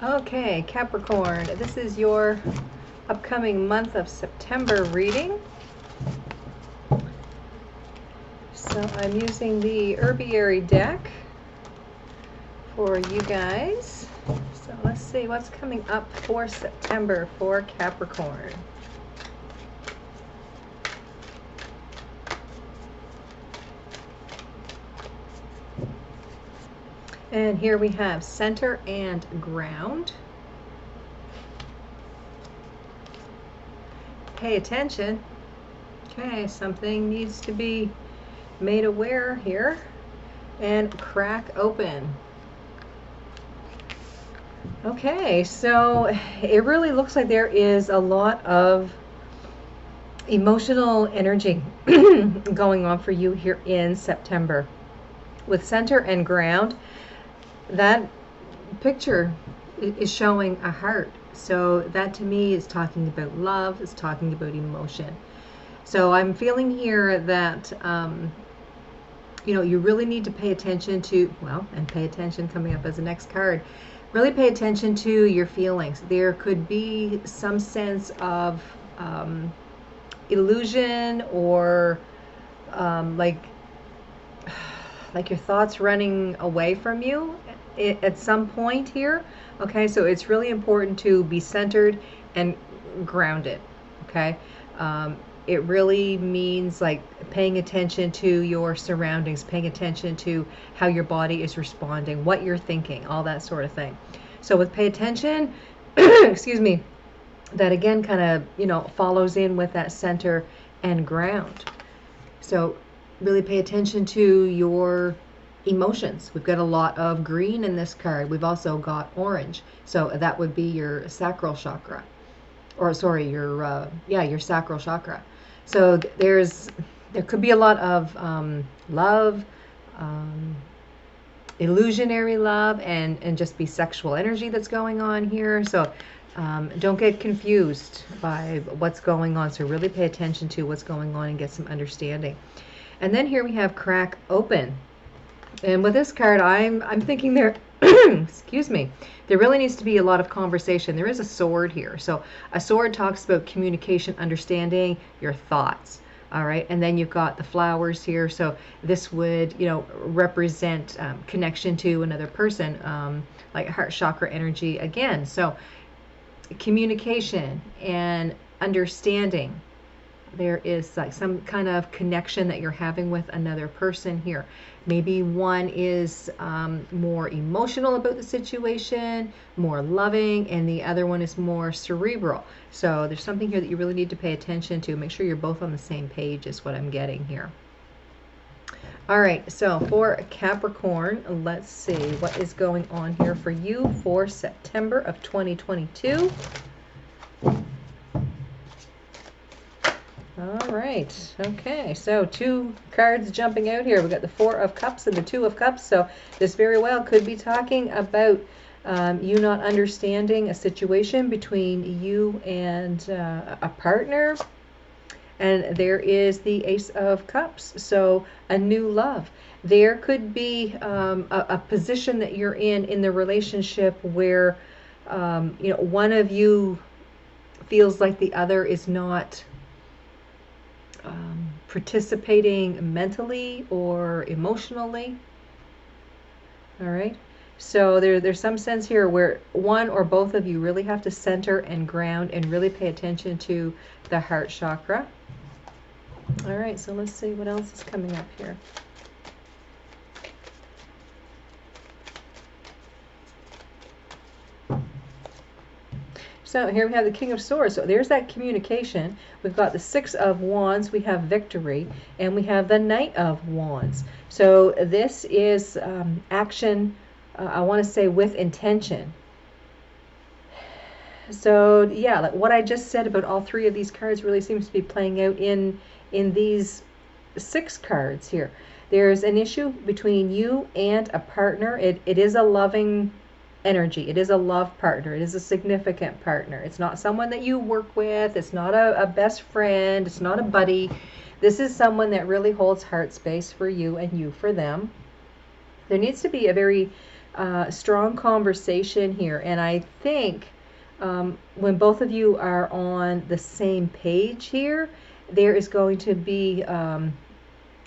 Okay, Capricorn, this is your upcoming month of September reading. So I'm using the Herbiary deck for you guys. So let's see what's coming up for September for Capricorn. And here we have center and ground. Pay attention. Okay, something needs to be made aware here. And crack open. Okay, so it really looks like there is a lot of emotional energy going on for you here in September. With center and ground, that picture is showing a heart. So that to me is talking about love, is talking about emotion. So I'm feeling here that you really need to pay attention to, and pay attention coming up as the next card. Really pay attention to your feelings. There could be some sense of illusion or like your thoughts running away from you at some point here. Okay, so it's really important to be centered and grounded. Okay, it really means like paying attention to your surroundings, paying attention to how your body is responding, what you're thinking, all that sort of thing. So with pay attention, excuse me, that again kind of follows in with that center and ground. So really pay attention to your emotions. We've got a lot of green in this card. We've also got orange. So that would be your sacral chakra. Or sorry, your sacral chakra. So there could be a lot of love, illusionary love, and just be sexual energy that's going on here. So don't get confused by what's going on. So really pay attention to what's going on and get some understanding. And then here we have crack open. And with this card, I'm thinking there, excuse me, there really needs to be a lot of conversation. There is a sword here. So a sword talks about communication, understanding your thoughts. All right. And then you've got the flowers here. So this would, represent connection to another person, like heart chakra energy again. So communication and understanding. There is like some kind of connection that you're having with another person here. Maybe one is more emotional about the situation, more loving, and the other one is more cerebral. So there's something here that you really need to pay attention to. Make sure you're both on the same page is what I'm getting here. All right, so for Capricorn, let's see what is going on here for you for September of 2022. All right. Okay. So two cards jumping out here. We've got the Four of Cups and the Two of Cups. So this very well could be talking about you not understanding a situation between you and a partner. And there is the Ace of Cups. So a new love. There could be a position that you're in the relationship where, one of you feels like the other is not participating mentally or emotionally. All right. So there's some sense here where one or both of you really have to center and ground and really pay attention to the heart chakra. All right. So let's see what else is coming up here. So here we have the King of Swords. So there's that communication. We've got the Six of Wands. We have victory. And we have the Knight of Wands. So this is action, I want to say, with intention. So yeah, like what I just said about all three of these cards really seems to be playing out in these 6 cards here. There's an issue between you and a partner. It is a loving energy. It is a love partner. It is a significant partner. It's not someone that you work with. It's not a best friend. It's not a buddy. This is someone that really holds heart space for you and you for them. There needs to be a very strong conversation here. And I think when both of you are on the same page here, there is going to be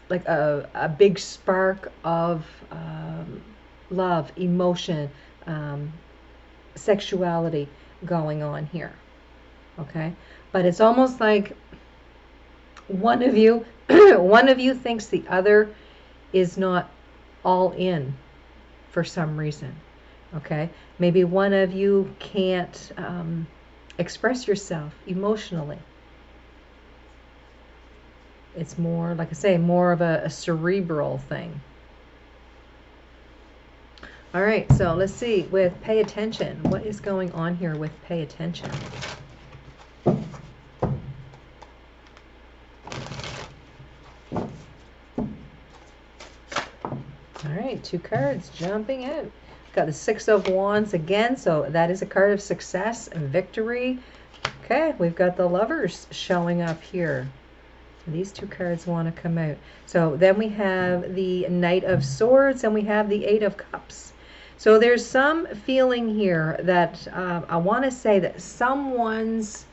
like a big spark of love, emotion, sexuality going on here. Okay? But it's almost like one of you one of you thinks the other is not all in for some reason. Okay? Maybe one of you can't express yourself emotionally. It's more, like I say, more of a cerebral thing. All right, so let's see with pay attention. What is going on here with pay attention? All right, 2 cards jumping out. Got the 6 of Wands again, so that is a card of success and victory. Okay, we've got the Lovers showing up here. These 2 cards want to come out. So then we have the Knight of Swords and we have the 8 of Cups. So there's some feeling here that I want to say that someone's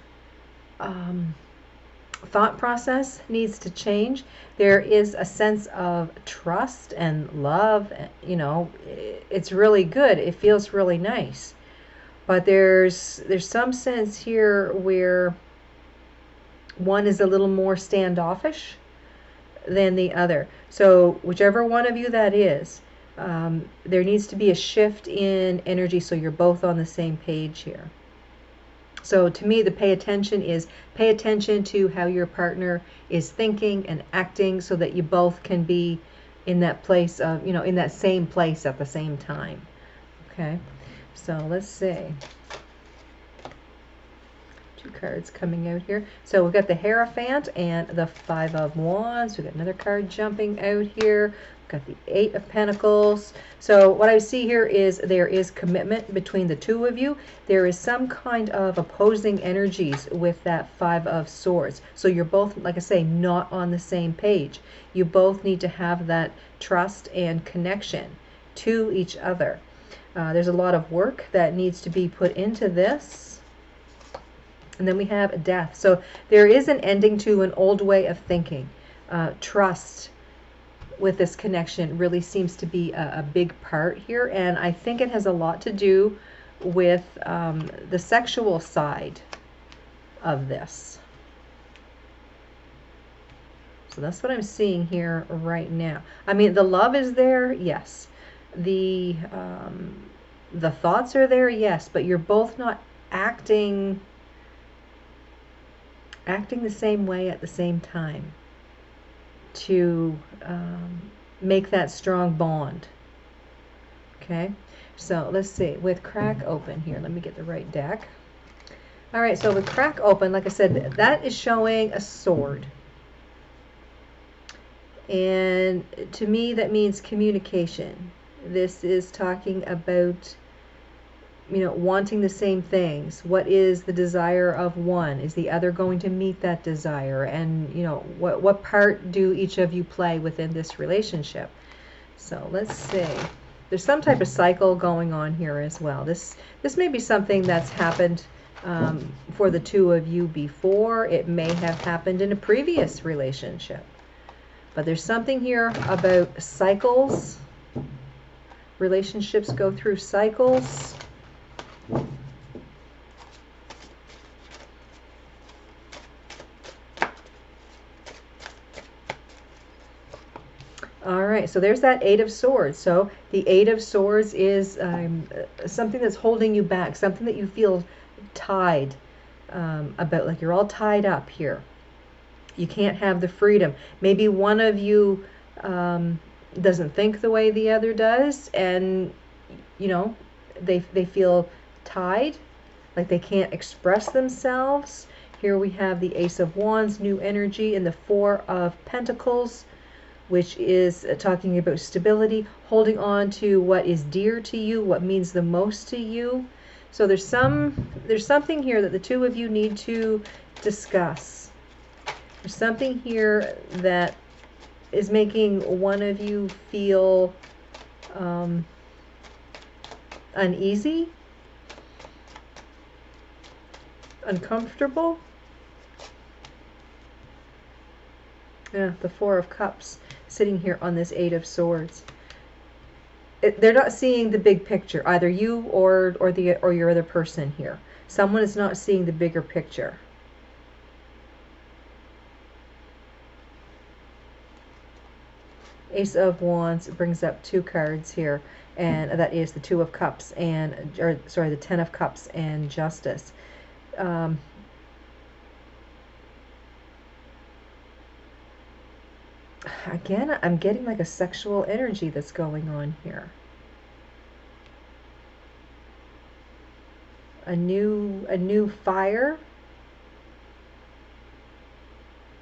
thought process needs to change. There is a sense of trust and love. You know, it's really good. It feels really nice. But there's some sense here where one is a little more standoffish than the other. So whichever one of you that is, there needs to be a shift in energy so you're both on the same page here. So to me, the pay attention is pay attention to how your partner is thinking and acting so that you both can be in that place of, you know, in that same place at the same time. Okay, so let's see. 2 cards coming out here. So we've got the Hierophant and the 5 of Wands. We've got another card jumping out here. We've got the 8 of Pentacles. So what I see here is there is commitment between the 2 of you. There is some kind of opposing energies with that 5 of Swords. So you're both, like I say, not on the same page. You both need to have that trust and connection to each other. There's a lot of work that needs to be put into this. And then we have death. So there is an ending to an old way of thinking. Trust with this connection really seems to be a big part here. And I think it has a lot to do with the sexual side of this. So that's what I'm seeing here right now. I mean, the love is there, yes. The thoughts are there, yes. But you're both not acting the same way at the same time to make that strong bond. Okay, so let's see with crack open here. Let me get the right deck. All right, so with crack open, like I said, that is showing a sword. And to me, that means communication. This is talking about, you know, wanting the same things. What is the desire of one? Is the other going to meet that desire? And, you know, what part do each of you play within this relationship? So let's see. There's some type of cycle going on here as well. This may be something that's happened for the 2 of you before. It may have happened in a previous relationship. But there's something here about cycles. Relationships go through cycles. All right, so there's that 8 of Swords. So the 8 of Swords is something that's holding you back, something that you feel tied about, like you're all tied up here. You can't have the freedom. Maybe one of you doesn't think the way the other does, and, you know, they feel tied, like they can't express themselves. Here we have the Ace of Wands, new energy, and the 4 of Pentacles, which is talking about stability, holding on to what is dear to you, what means the most to you. So there's something here that the 2 of you need to discuss. There's something here that is making one of you feel uneasy, uncomfortable. Yeah, the Four of Cups sitting here on this Eight of Swords. They're not seeing the big picture, either you or your other person here. Someone is not seeing the bigger picture. Ace of Wands brings up two cards here, and that is the Two of Cups and, or sorry, the Ten of Cups and Justice. Again, I'm getting like a sexual energy that's going on here. A new fire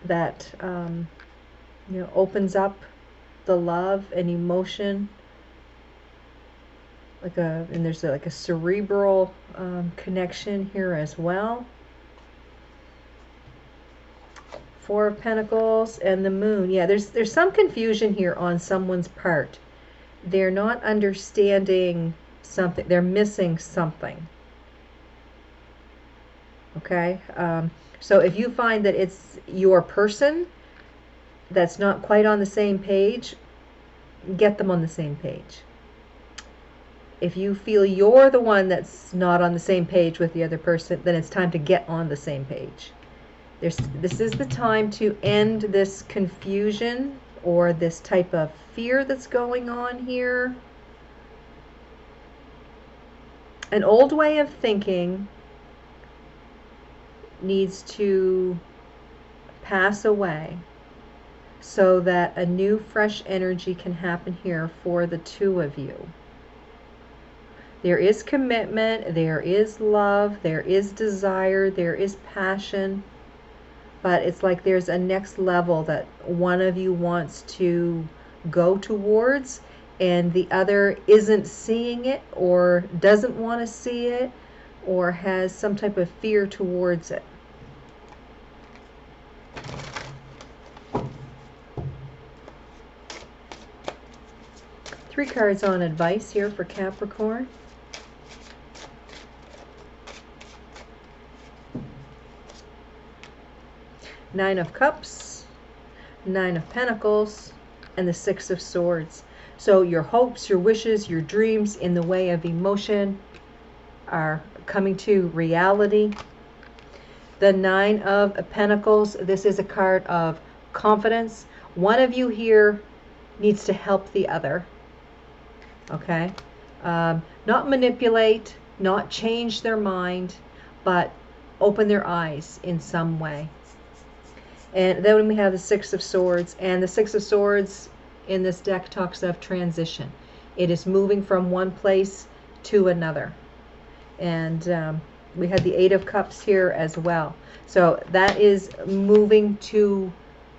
that opens up the love and emotion, and there's like a cerebral connection here as well. Four of Pentacles and the Moon. Yeah, there's some confusion here on someone's part. They're not understanding something. They're missing something. Okay? So if you find that it's your person that's not quite on the same page, get them on the same page. If you feel you're the one that's not on the same page with the other person, then it's time to get on the same page. This is the time to end this confusion or this type of fear that's going on here. An old way of thinking needs to pass away so that a new fresh energy can happen here for the two of you. There is commitment, there is love, there is desire, there is passion. But it's like there's a next level that one of you wants to go towards and the other isn't seeing it or doesn't want to see it or has some type of fear towards it. Three cards on advice here for Capricorn. Nine of Cups, Nine of Pentacles, and the Six of Swords. So your hopes, your wishes, your dreams in the way of emotion are coming to reality. The Nine of Pentacles, this is a card of confidence. One of you here needs to help the other. Okay? Not manipulate, not change their mind, but open their eyes in some way. And then we have the Six of Swords. And the Six of Swords in this deck talks of transition. It is moving from one place to another. And we had the Eight of Cups here as well. So that is moving to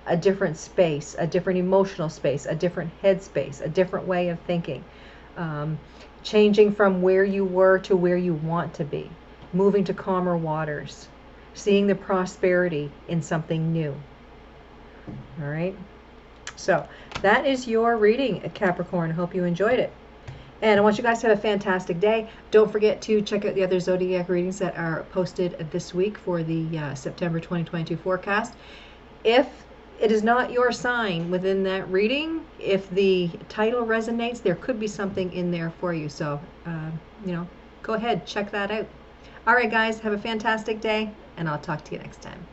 a different space, a different emotional space, a different head space, a different way of thinking. Changing from where you were to where you want to be. Moving to calmer waters. Seeing the prosperity in something new. All right. So that is your reading, Capricorn. I hope you enjoyed it. And I want you guys to have a fantastic day. Don't forget to check out the other zodiac readings that are posted this week for the September 2022 forecast. If it is not your sign within that reading, if the title resonates, there could be something in there for you. So, go ahead, check that out. All right, guys, have a fantastic day, and I'll talk to you next time.